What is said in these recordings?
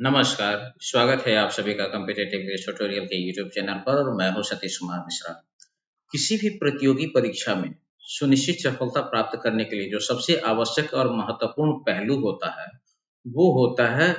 नमस्कार, स्वागत है आप सभी का कॉम्पिटिटिव इंग्लिश ट्यूटोरियल के यूट्यूब चैनल पर और मैं हूं सतीश कुमार मिश्रा। किसी भी प्रतियोगी परीक्षा में सुनिश्चित सफलता प्राप्त करने के लिए जो सबसे आवश्यक और महत्वपूर्ण पहलू होता है, वो होता है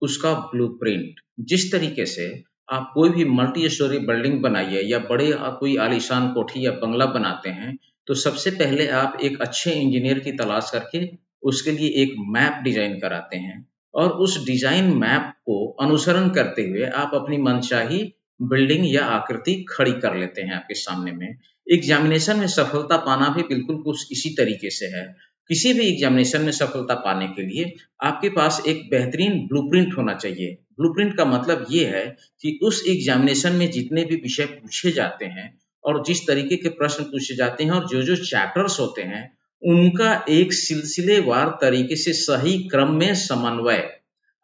उसका ब्लूप्रिंट। जिस तरीके से आप कोई भी मल्टी स्टोरी बिल्डिंग बनाइए या बड़े कोई आलीशान कोठी या बंगला बनाते हैं, तो सबसे पहले आप एक अच्छे इंजीनियर की तलाश करके उसके लिए एक मैप डिज़ाइन कराते हैं और उस डिज़ाइन मैप को अनुसरण करते हुए आप अपनी मनचाही बिल्डिंग या आकृति खड़ी कर लेते हैं आपके सामने में। एग्ज़ामिनेशन में सफलता पाना भी बिल्कुल कुछ इसी तरीके से है। किसी भी एग्ज़ामिनेशन में सफलता पाने के लिए आपके पास एक बेहतरीन ब्लूप्रिंट होना चाहिए। ब्लूप्रिंट का मतलब ये है कि उस एग्ज़ामिनेशन में जितने भी विषय पूछे जाते हैं और जिस तरीके के प्रश्न पूछे जाते हैं और जो-जो चैप्टर्स होते हैं, उनका एक सिलसिलेवार तरीके से सही क्रम में समन्वय।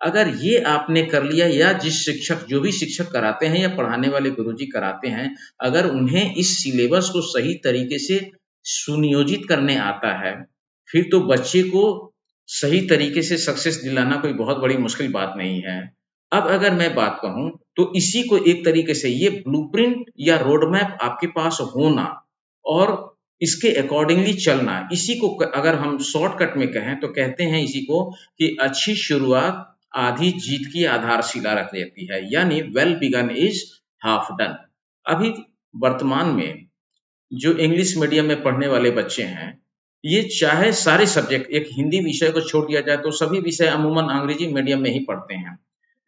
अगर ये आपने कर लिया या जो भी शिक्षक कराते हैं या पढ़ाने वाले गुरुजी कराते हैं, अगर उन्हें इस सिलेबस को सही तरीके से सुनियोजित करने आता है, फिर तो बच्चे को सही तरीके से सक्सेस दिलाना कोई बहुत बड़ी मुश्किल बात नहीं है। अब अगर मैं बात कहूँ, तो इसी को एक तरीके से ये ब्लूप्रिंट या रोड मैप आपके पास होना और इसके अकॉर्डिंगली चलना, इसी को अगर हम शॉर्टकट में कहें तो कहते हैं इसी को कि अच्छी शुरुआत आधी जीत की आधारशिला रख देती है, यानी well begun is half done. अभी वर्तमान में जो इंग्लिश मीडियम में पढ़ने वाले बच्चे हैं, ये चाहे सारे सब्जेक्ट, एक हिंदी विषय को छोड़ दिया जाए तो सभी विषय अमूमन अंग्रेजी मीडियम में ही पढ़ते हैं।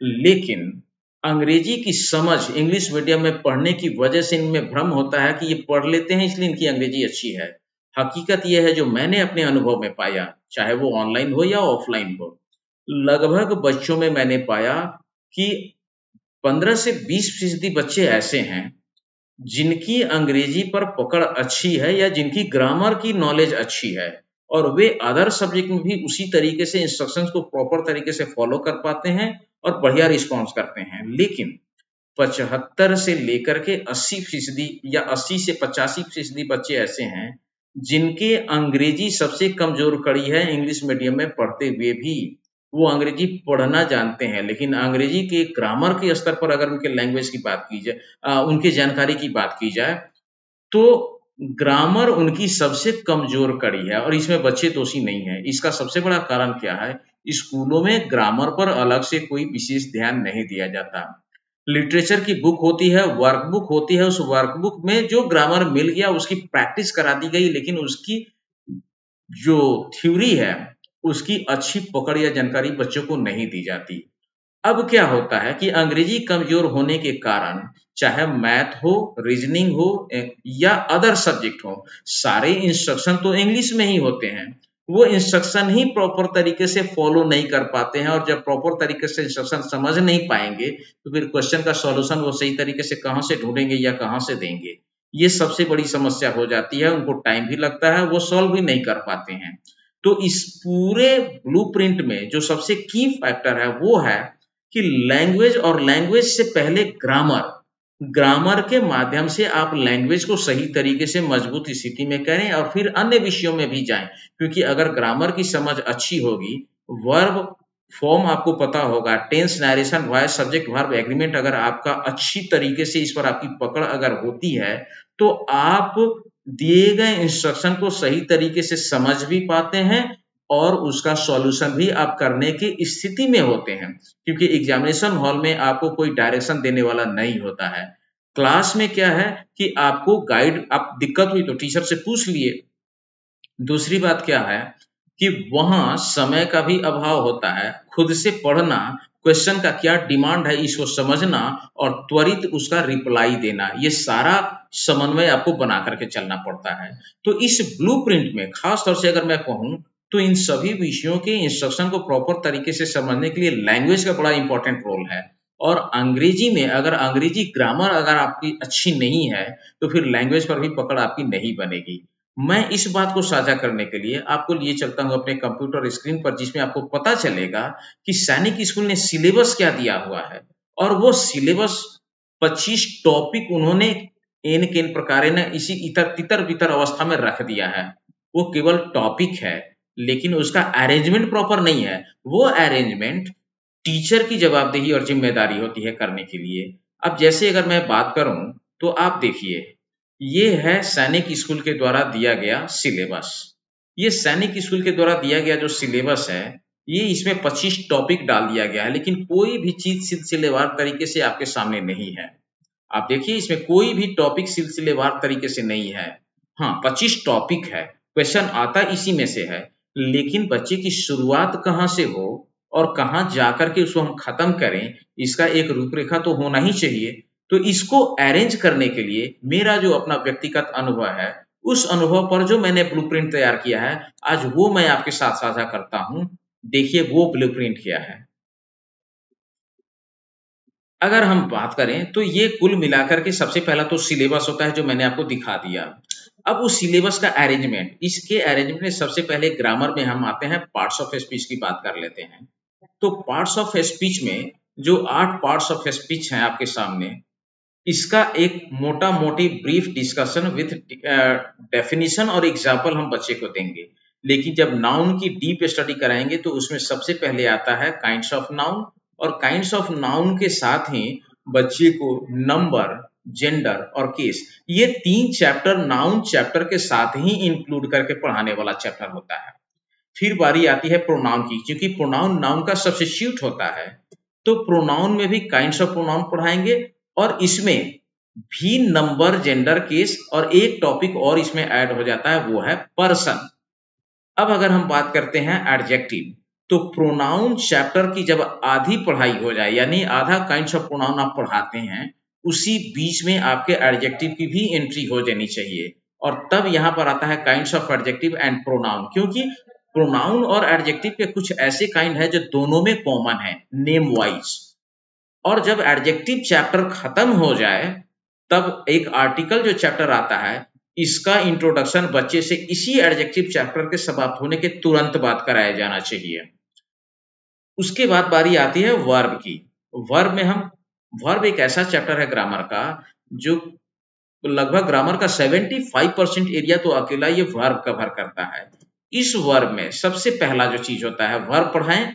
लेकिन अंग्रेजी की समझ इंग्लिश मीडियम में पढ़ने की वजह से इनमें भ्रम होता है कि ये पढ़ लेते हैं इसलिए इनकी अंग्रेजी अच्छी है। हकीकत ये है जो मैंने अपने अनुभव में पाया, चाहे वो ऑनलाइन हो या ऑफलाइन हो, लगभग बच्चों में मैंने पाया कि 15 से 20% बच्चे ऐसे हैं जिनकी अंग्रेजी पर पकड़ अच्छी है या जिनकी ग्रामर की नॉलेज अच्छी है और वे अदर सब्जेक्ट में भी उसी तरीके से इंस्ट्रक्शंस को प्रॉपर तरीके से फॉलो कर पाते हैं और बढ़िया रिस्पॉन्स करते हैं। लेकिन 75 से लेकर के 80% या 80 से 85% बच्चे ऐसे हैं जिनके अंग्रेजी सबसे कमजोर कड़ी है इंग्लिश मीडियम में पढ़ते हुए भी। वो अंग्रेजी पढ़ना जानते हैं लेकिन अंग्रेजी के ग्रामर के स्तर पर अगर उनके लैंग्वेज की बात की जाए, उनकी जानकारी की बात की जाए, तो ग्रामर उनकी सबसे कमजोर कड़ी है और इसमें बच्चे दोषी नहीं हैं। इसका सबसे बड़ा कारण क्या है? स्कूलों में ग्रामर पर अलग से कोई विशेष ध्यान नहीं दिया जाता। लिटरेचर की बुक होती है, वर्कबुक होती है, उस वर्कबुक में जो ग्रामर मिल गया उसकी प्रैक्टिस करा दी गई, लेकिन उसकी जो थ्योरी है, उसकी अच्छी पकड़ या जानकारी बच्चों को नहीं दी जाती। अब क्या होता है कि अंग्रेजी कमजोर होने के कारण चाहे मैथ हो, रीजनिंग हो या अदर सब्जेक्ट हो, सारे इंस्ट्रक्शन तो इंग्लिश में ही होते हैं। वो इंस्ट्रक्शन ही प्रॉपर तरीके से फॉलो नहीं कर पाते हैं और जब प्रॉपर तरीके से इंस्ट्रक्शन समझ नहीं पाएंगे, तो फिर क्वेश्चन का सॉल्यूशन वो सही तरीके से कहाँ से ढूंढेंगे या कहाँ से देंगे। ये सबसे बड़ी समस्या हो जाती है, उनको टाइम भी लगता है, वो सॉल्व भी नहीं कर पाते हैं। तो इस पूरे ब्लूप्रिंट में जो सबसे की फैक्टर है वो है कि लैंग्वेज और लैंग्वेज से पहले ग्रामर। ग्रामर के माध्यम से आप लैंग्वेज को सही तरीके से मजबूत स्थिति में करें और फिर अन्य विषयों में भी जाएं, क्योंकि अगर ग्रामर की समझ अच्छी होगी, वर्ब फॉर्म आपको पता होगा, tense, narration, voice, subject, verb, agreement अगर आपका अच्छी तरीके से इस पर आपकी पकड़ अगर होती है, तो आप दिए गए इंस्ट्रक्शन को सही तरीके से समझ भी पाते हैं और उसका सॉल्यूशन भी आप करने की स्थिति में होते हैं, क्योंकि एग्जामिनेशन हॉल में आपको कोई डायरेक्शन देने वाला नहीं होता है। क्लास में क्या है कि आपको गाइड, आप दिक्कत हुई तो टीचर से पूछ लिए। दूसरी बात क्या है कि वहाँ समय का भी अभाव होता है। खुद से पढ़ना, क्वेश्चन का क्या डिमांड है इसको समझना और त्वरित उसका रिप्लाई देना, ये सारा समन्वय आपको बना करके चलना पड़ता है। तो इस ब्लूप्रिंट में खास तौर से अगर मैं कहूँ, तो इन सभी विषयों के इंस्ट्रक्शन को प्रॉपर तरीके से समझने के लिए लैंग्वेज का बड़ा इंपॉर्टेंट रोल है। और अंग्रेजी में अगर अंग्रेजी ग्रामर अगर आपकी अच्छी नहीं है, तो फिर लैंग्वेज पर भी पकड़ आपकी नहीं बनेगी। मैं इस बात को साझा करने के लिए आपको लिए चलता हूँ अपने कंप्यूटर स्क्रीन पर, जिसमें आपको पता चलेगा कि सैनिक स्कूल ने सिलेबस क्या दिया हुआ है। और वो सिलेबस 25 टॉपिक उन्होंने एन केन प्रकारे न इसी इतर तितर बितर अवस्था में रख दिया है। वो केवल टॉपिक है, लेकिन उसका अरेंजमेंट प्रॉपर नहीं है। वो अरेंजमेंट टीचर की जवाबदेही और जिम्मेदारी होती है करने के लिए। अब जैसे अगर मैं बात करूं तो आप देखिए, ये है सैनिक स्कूल के द्वारा दिया गया सिलेबस। ये सैनिक स्कूल के द्वारा दिया गया जो सिलेबस है, ये इसमें 25 टॉपिक डाल दिया गया है, लेकिन कोई भी चीज सिलसिलेवार तरीके से आपके सामने नहीं है। आप देखिए इसमें कोई भी टॉपिक सिलसिलेवार तरीके से नहीं है। हाँ, 25 टॉपिक है, क्वेश्चन आता इसी में से है, लेकिन बच्चे की शुरुआत कहाँ से हो और कहाँ जाकर के उसको हम खत्म करें, इसका एक रूपरेखा तो होना ही चाहिए। तो इसको अरेंज करने के लिए मेरा जो अपना व्यक्तिगत अनुभव है, उस अनुभव पर जो मैंने ब्लूप्रिंट तैयार किया है, आज वो मैं आपके साथ साझा करता हूँ। देखिए वो ब्लूप्रिंट क्या है। अगर हम बात करें तो ये कुल मिलाकर के सबसे पहला तो सिलेबस होता है जो मैंने आपको दिखा दिया। अब उस सिलेबस का अरेंजमेंट, इसके अरेंजमेंट में सबसे पहले ग्रामर में हम आते हैं, पार्ट्स ऑफ स्पीच की बात कर लेते हैं। तो पार्ट्स ऑफ स्पीच में जो 8 पार्ट्स ऑफ स्पीच हैं आपके सामने, इसका एक मोटा मोटी ब्रीफ डिस्कशन विथ डेफिनेशन और एग्जाम्पल हम बच्चे को देंगे। लेकिन जब नाउन की डीप स्टडी कराएंगे तो उसमें सबसे पहले आता है काइंड्स ऑफ नाउन, और काइंड्स ऑफ नाउन के साथ ही बच्चे को नंबर, जेंडर और केस, ये 3 चैप्टर नाउन चैप्टर के साथ ही इंक्लूड करके पढ़ाने वाला चैप्टर होता है। फिर बारी आती है प्रोनाउन की, क्योंकि प्रोनाउन नाउन का सब्स्टिट्यूट होता है, तो प्रोनाउन में भी काइंड्स ऑफ प्रोनाउन पढ़ाएंगे, और इसमें भी नंबर, जेंडर, केस, और एक टॉपिक और इसमें ऐड हो जाता है, वो है पर्सन। अब अगर हम बात करते हैं एडजेक्टिव, तो प्रोनाउन चैप्टर की जब आधी पढ़ाई हो जाए, यानी आधा काइंड्स ऑफ प्रोनाउन आप पढ़ाते हैं, उसी बीच में आपके एडजेक्टिव की भी एंट्री हो जानी चाहिए, और तब यहाँ पर आता है kinds of adjective and pronoun. क्योंकि प्रोनाउन और एडजेक्टिव के कुछ ऐसे काइंड है जो दोनों में कॉमन है, नेम वाइज। और जब एडजेक्टिव चैप्टर खत्म हो जाए, तब एक आर्टिकल जो चैप्टर आता है, इसका इंट्रोडक्शन बच्चे से इसी एडजेक्टिव चैप्टर के समाप्त होने के तुरंत बाद कराया जाना चाहिए। उसके बाद बारी आती है वर्ब की। वर्ब एक ऐसा चैप्टर है ग्रामर का, जो लगभग ग्रामर का 75% एरिया तो अकेला ये वर्ब कवर करता है। इस वर्ब में सबसे पहला जो चीज होता है, वर्ब पढ़ाएं,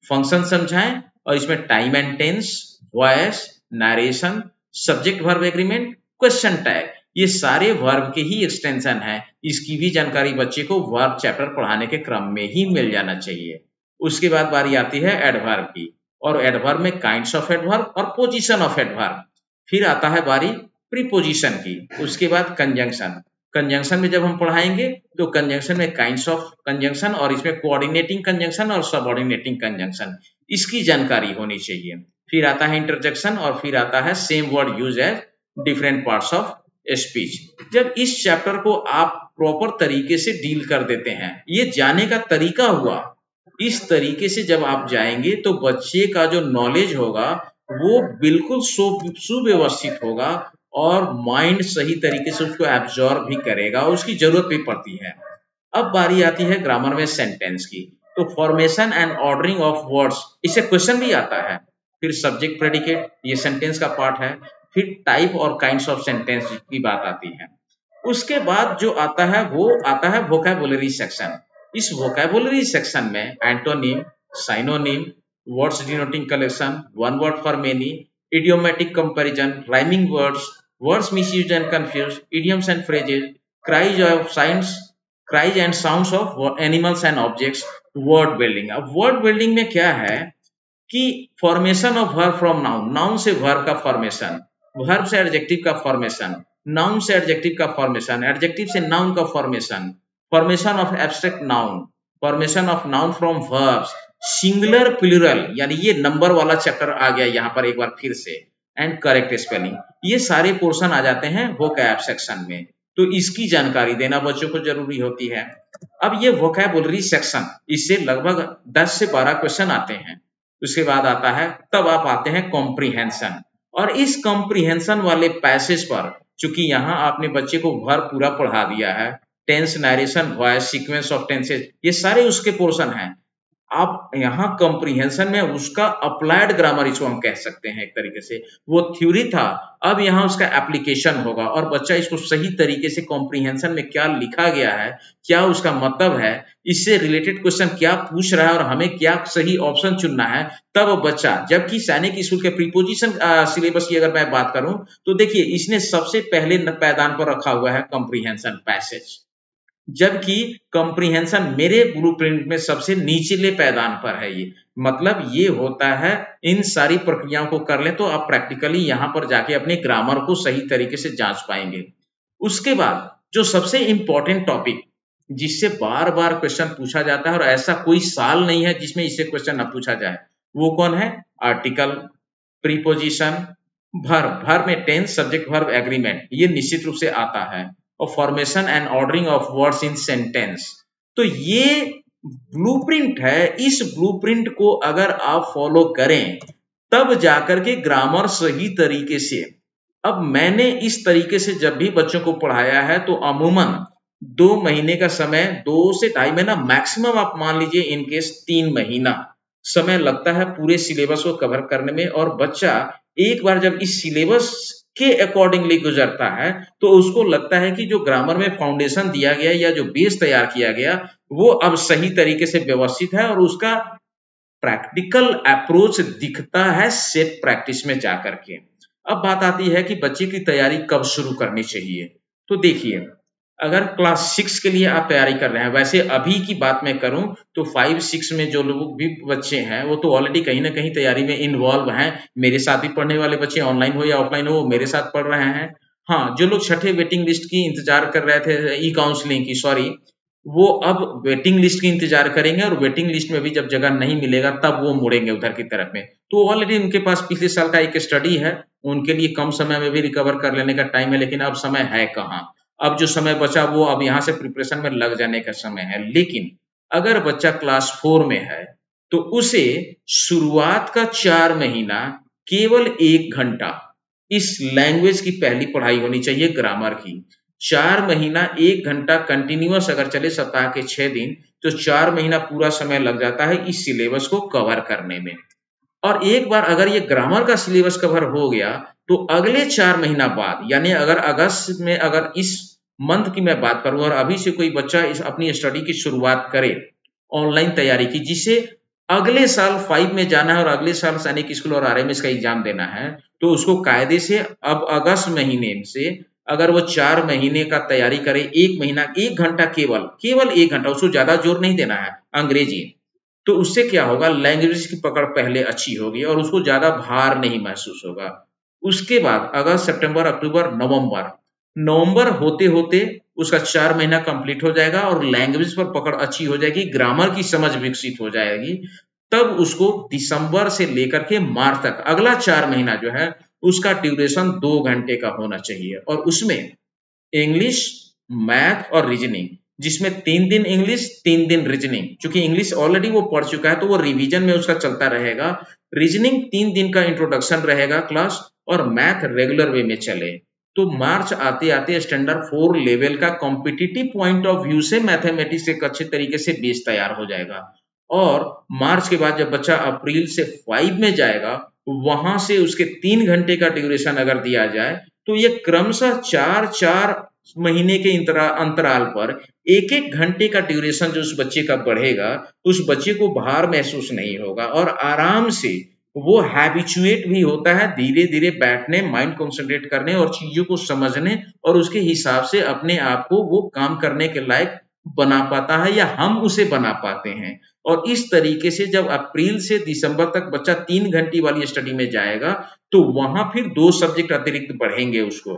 फंक्शन समझाएं, और इसमें time and tense, voice, narration, subject verb agreement, question tag, ये सारे वर्ब के ही एक्सटेंशन है। इसकी भी जानकारी बच्चे को वर्ब चैप्टर पढ़ाने के क्रम में ही मिल जाना चाहिए। उसके बाद बारी आती है एडवर्ब की, और एडवर्ब में काइंड्स ऑफ एडवर्ब और पोजीशन ऑफ एडवर्ब। फिर आता है बारी प्रीपोजिशन की, उसके बाद कंजंक्शन। कंजंक्शन में जब हम पढ़ाएंगे तो कंजंक्शन में काइंड्स ऑफ कंजंक्शन, और इसमें कोऑर्डिनेटिंग कंजंक्शन और सबऑर्डिनेटिंग कंजंक्शन, इसकी जानकारी होनी चाहिए। फिर आता है इंटरजेक्शन, और फिर आता है same word use as different parts of speech. जब इस चैप्टर को आप प्रॉपर तरीके से डील कर देते हैं, ये जाने का तरीका हुआ, इस तरीके से जब आप जाएंगे तो बच्चे का जो नॉलेज होगा वो बिल्कुल सुव्यवस्थित होगा, और माइंड सही तरीके से उसको एब्जॉर्ब भी करेगा, उसकी जरूरत भी पड़ती है। अब बारी आती है ग्रामर में सेंटेंस की, तो formation and ordering of words, इससे क्वेश्चन भी आता है। फिर सब्जेक्ट प्रेडिकेट, ये सेंटेंस का पार्ट है। फिर टाइप और काइंड्स ऑफ सेंटेंस की बात आती है। उसके बाद जो आता है वो आता है वोकैबुलरी सेक्शन। इस वोकैबुलरी सेक्शन में antonym, synonym, words denoting collection, one word for many, idiomatic comparison, rhyming words, words misused and confused, idioms and phrases, cries of signs, cries and sounds of animals and objects, word building। अब word building में क्या है कि formation of verb from noun, noun से verb का formation, verb से adjective का formation, noun से एडजेक्टिव का फॉर्मेशन, एडजेक्टिव से नाउन का formation, formation of abstract noun, formation of noun from verbs, singular plural, यानी ये नंबर वाला चैप्टर आ गया यहाँ पर एक बार फिर से, एंड करेक्ट स्पेलिंग, ये सारे पोर्शन आ जाते हैं वोकैब सेक्शन में। तो इसकी जानकारी देना बच्चों को जरूरी होती है। अब ये वोकैबुलरी सेक्शन, इससे लगभग 10 से 12 क्वेश्चन आते हैं। उसके बाद आता है, तब आप आते हैं कॉम्प्रीहेंशन, और इस कॉम्प्रीहेंशन वाले पैसेज पर, चूंकि यहाँ आपने बच्चे को वर्ब पूरा पढ़ा दिया है, tense, narration, voice, sequence of tenses, ये सारे उसके पोर्शन हैं। आप यहाँ कॉम्प्रिहेंशन में उसका अप्लाइड ग्रामर, इसको हम कह सकते हैं एक तरीके से। वो थ्योरी था, अब यहाँ उसका एप्लीकेशन होगा और बच्चा इसको सही तरीके से कॉम्प्रिहेंशन में क्या लिखा गया है, क्या उसका मतलब है, इससे रिलेटेड क्वेश्चन क्या पूछ रहा है और हमें क्या सही ऑप्शन चुनना है, तब बच्चा, जबकि सैनिक स्कूल के प्रीपोजिशन सिलेबस की अगर मैं बात करूं तो देखिए इसने सबसे पहले पैदान पर रखा हुआ है कॉम्प्रिहेंशन पैसेज, जबकि कॉम्प्रिहेंशन मेरे ब्लूप्रिंट में सबसे निचले पैदान पर है। ये मतलब ये होता है, इन सारी प्रक्रियाओं को कर ले तो आप प्रैक्टिकली यहाँ पर जाके अपने ग्रामर को सही तरीके से जांच पाएंगे। उसके बाद जो सबसे इंपॉर्टेंट टॉपिक जिससे बार बार क्वेश्चन पूछा जाता है और ऐसा कोई साल नहीं है जिसमें इससे क्वेश्चन न पूछा जाए, वो कौन है? आर्टिकल, प्रीपोजिशन, वर्ब, वर्ब में टेंस, सब्जेक्ट वर्ब एग्रीमेंट, ये निश्चित रूप से आता है, और formation and ordering of words in sentence. तो ये ब्लूप्रिंट है। इस ब्लूप्रिंट को अगर आप फॉलो करें तब जाकर के ग्रामर सही तरीके से, अब मैंने इस तरीके से जब भी बच्चों को पढ़ाया है तो अमूमन 2 महीने का समय, 2 से ढाई महीना मैक्सिमम, आप मान लीजिए इनकेस 3 महीना समय लगता है पूरे सिलेबस को कवर करने में। और बच्चा एक बार जब इस सिलेबस के अकॉर्डिंगली गुजरता है तो उसको लगता है कि जो ग्रामर में फाउंडेशन दिया गया या जो बेस तैयार किया गया वो अब सही तरीके से व्यवस्थित है और उसका प्रैक्टिकल अप्रोच दिखता है सेट प्रैक्टिस में जाकर के। अब बात आती है कि बच्चे की तैयारी कब शुरू करनी चाहिए। तो देखिए, अगर क्लास 6 के लिए आप तैयारी कर रहे हैं, वैसे अभी की बात मैं करूं तो 5-6 में जो लोग भी बच्चे हैं वो तो ऑलरेडी कहीं ना कहीं तैयारी में इन्वॉल्व हैं। मेरे साथ भी पढ़ने वाले बच्चे, ऑनलाइन हो या ऑफलाइन हो, वो मेरे साथ पढ़ रहे हैं। हाँ, जो लोग छठे वेटिंग लिस्ट की इंतजार कर रहे थे, ई काउंसलिंग की, सॉरी, वो अब वेटिंग लिस्ट की इंतजार करेंगे और वेटिंग लिस्ट में भी जब जगह नहीं मिलेगा तब वो मुड़ेंगे उधर की तरफ में। तो ऑलरेडी उनके पास पिछले साल का एक स्टडी है, उनके लिए कम समय में भी रिकवर कर लेने का टाइम है, लेकिन अब समय है कहाँ। अब जो समय बचा वो अब यहाँ से प्रिपरेशन में लग जाने का समय है। लेकिन अगर बच्चा क्लास 4 में है तो उसे शुरुआत का 4 महीना केवल 1 घंटा इस लैंग्वेज की पहली पढ़ाई होनी चाहिए, ग्रामर की। 4 महीना 1 घंटा कंटिन्यूअस अगर चले सप्ताह के 6 दिन तो 4 महीना पूरा समय लग जाता है इस सिलेबस को कवर करने में। और एक बार अगर ये ग्रामर का सिलेबस कवर हो गया तो अगले 4 महीना बाद, यानी अगर अगस्त में, अगर इस मंथ की मैं बात करूं और अभी से कोई बच्चा इस अपनी स्टडी की शुरुआत करे ऑनलाइन तैयारी की, जिसे अगले साल 5 में जाना है और अगले साल सैनिक स्कूल और आरएमएस का एग्जाम देना है, तो उसको कायदे से अब अगस्त महीने से अगर वो 4 महीने का तैयारी करे, 1 महीना 1 घंटा, केवल 1 घंटा, उसको ज्यादा जोर नहीं देना है अंग्रेजी, तो उससे क्या होगा, लैंग्वेज की पकड़ पहले अच्छी होगी और उसको ज्यादा भार नहीं महसूस होगा। उसके बाद अगस्त, सितंबर, अक्टूबर, नवंबर, नवंबर होते होते उसका 4 महीना कंप्लीट हो जाएगा और लैंग्वेज पर पकड़ अच्छी हो जाएगी, ग्रामर की समझ विकसित हो जाएगी। तब उसको दिसंबर से लेकर के मार्च तक अगला 4 महीना जो है उसका ड्यूरेशन 2 घंटे का होना चाहिए, और उसमें इंग्लिश, मैथ और रीजनिंग, जिसमें 3 दिन इंग्लिश, 3 दिन रीजनिंग। चूंकि इंग्लिश ऑलरेडी वो पढ़ चुका है तो वो रिवीजन में उसका चलता रहेगा। रीजनिंग 3 दिन का इंट्रोडक्शन रहेगा क्लास, और मैथ रेगुलर वे में चले। तो मार्च आते आते स्टैंडर्ड 4 लेवल का कॉम्पिटिटिव पॉइंट ऑफ व्यू से मैथमेटिक्स एक अच्छे तरीके से बेस तैयार हो जाएगा। और मार्च के बाद जब बच्चा अप्रैल से 5 में जाएगा, वहां से उसके 3 घंटे का ड्यूरेशन अगर दिया जाए तो ये क्रमशः 4-4 महीने के अंतराल पर 1-1 घंटे का ड्यूरेशन जो उस बच्चे का बढ़ेगा, उस बच्चे को भार महसूस नहीं होगा और आराम से वो हैबिचुएट भी होता है धीरे धीरे बैठने, माइंड कंसंट्रेट करने और चीजों को समझने, और उसके हिसाब से अपने आप को वो काम करने के लायक बना पाता है या हम उसे बना पाते हैं। और इस तरीके से जब अप्रैल से दिसंबर तक बच्चा 3 घंटे वाली स्टडी में जाएगा तो वहां फिर 2 सब्जेक्ट अतिरिक्त बढ़ेंगे उसको,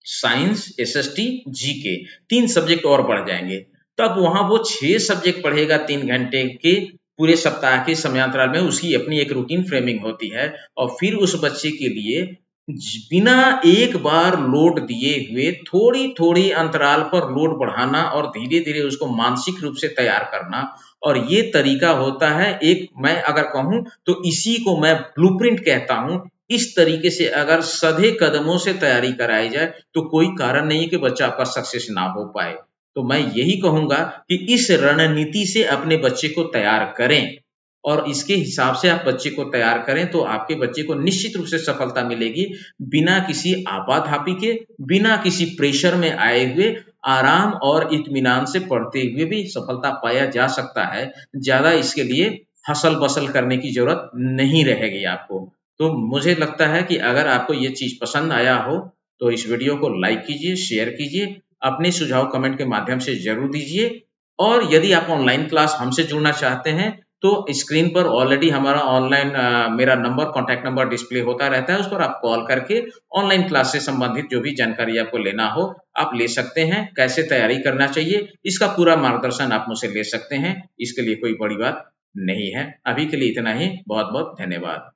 साइंस, एसएसटी, जीके, 3 सब्जेक्ट और बढ़ जाएंगे। तब वहां वो 6 सब्जेक्ट पढ़ेगा 3 घंटे के पूरे सप्ताह के समयांतराल में, उसकी अपनी एक रूटीन फ्रेमिंग होती है। और फिर उस बच्चे के लिए बिना एक बार लोड दिए हुए थोड़ी थोड़ी अंतराल पर लोड बढ़ाना और धीरे धीरे उसको मानसिक रूप से तैयार करना, और ये तरीका होता है एक, मैं अगर कहूं तो इसी को मैं ब्लूप्रिंट कहता हूं। इस तरीके से अगर सधे कदमों से तैयारी कराई जाए तो कोई कारण नहीं है कि बच्चा आपका सक्सेस ना हो पाए। तो मैं यही कहूंगा कि इस रणनीति से अपने बच्चे को तैयार करें और इसके हिसाब से आप बच्चे को तैयार करें तो आपके बच्चे को निश्चित रूप से सफलता मिलेगी। बिना किसी आपाधापी के, बिना किसी प्रेशर में आए हुए, आराम और इत्मीनान से पढ़ते हुए भी सफलता पाया जा सकता है। ज्यादा इसके लिए हसल बसल करने की जरूरत नहीं रहेगी आपको। तो मुझे लगता है कि अगर आपको ये चीज पसंद आया हो तो इस वीडियो को लाइक कीजिए, शेयर कीजिए, अपने सुझाव कमेंट के माध्यम से जरूर दीजिए। और यदि आप ऑनलाइन क्लास हमसे जुड़ना चाहते हैं तो स्क्रीन पर ऑलरेडी हमारा ऑनलाइन मेरा नंबर, कॉन्टैक्ट नंबर डिस्प्ले होता रहता है, उस पर आप कॉल करके ऑनलाइन क्लास से संबंधित जो भी जानकारी आपको लेना हो आप ले सकते हैं। कैसे तैयारी करना चाहिए इसका पूरा मार्गदर्शन आप मुझसे ले सकते हैं। इसके लिए कोई बड़ी बात नहीं है। अभी के लिए इतना ही। बहुत बहुत धन्यवाद।